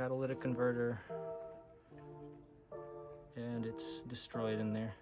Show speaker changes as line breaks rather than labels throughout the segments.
catalytic converter, and it's destroyed in there.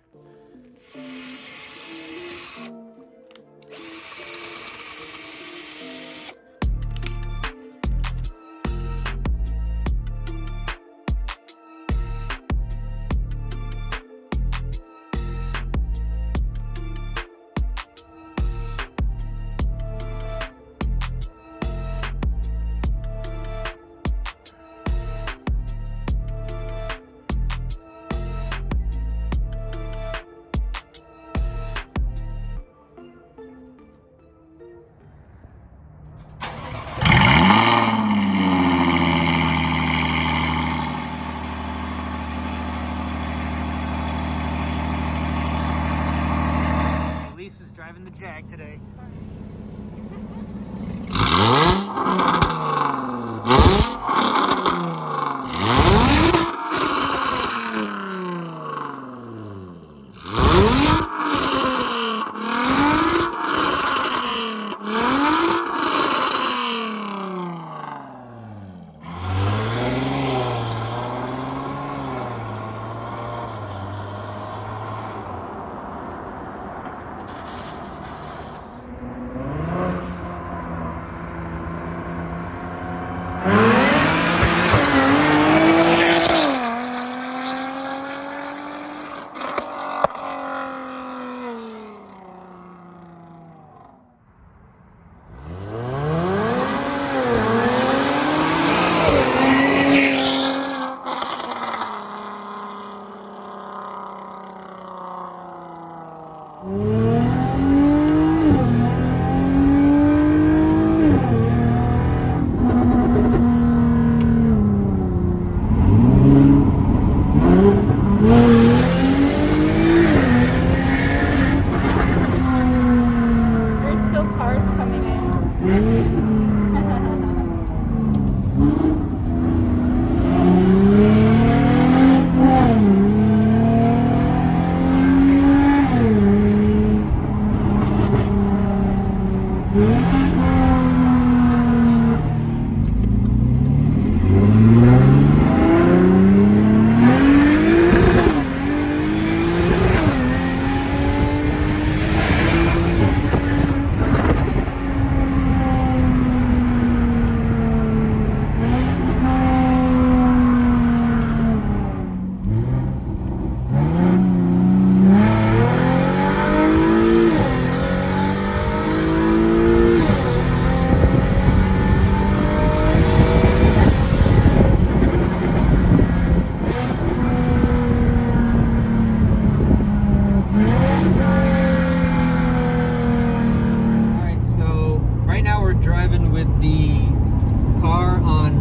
Is driving the Jag today.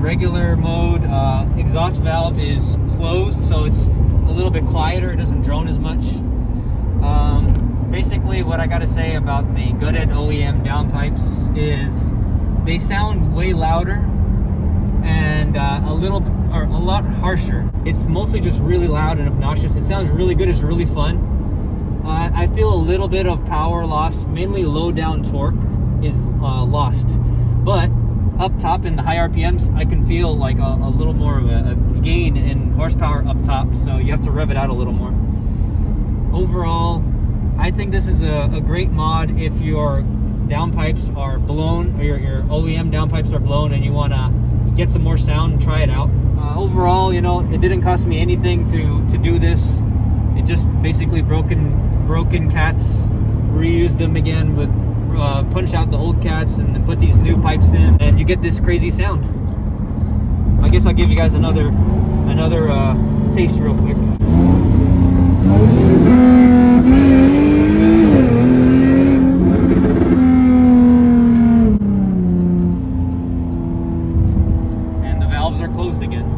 Regular mode, exhaust valve is closed, so it's a little bit quieter. It doesn't drone as much. Basically, what I gotta say about the gutted OEM downpipes is they sound way louder and a lot harsher. It's mostly just really loud and obnoxious. It sounds really good. It's really fun. I feel a little bit of power loss, mainly low down torque is lost, but up top in the high RPMs, I can feel like a little more of a gain in horsepower up top, so you have to rev it out a little more. Overall, I think this is a great mod if your downpipes are blown, or your OEM downpipes are blown and you want to get some more sound and try it out. Overall, you know, it didn't cost me anything to do this. It just basically broken cats, reused them again with punch out the old cats and then put these new pipes in, and you get this crazy sound. I guess I'll give you guys another taste real quick. And the valves are closed again.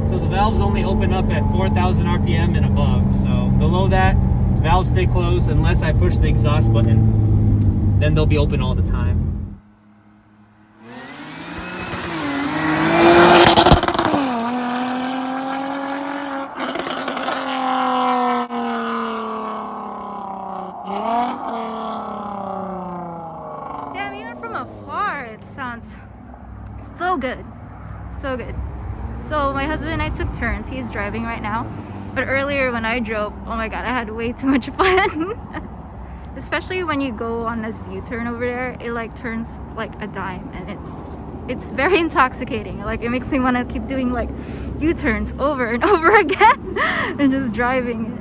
So the valves only open up at 4,000 RPM and above. So below that, valves stay closed unless I push the exhaust button. Then they'll be open all the time.
Damn, even from afar it sounds so good. So good. So my husband and I took turns. He's driving right now. But earlier when I drove, oh my god, I had way too much fun. Especially when you go on this U-turn over there, it like turns like a dime, and it's very intoxicating. Like it makes me want to keep doing like U-turns over and over again and just driving it.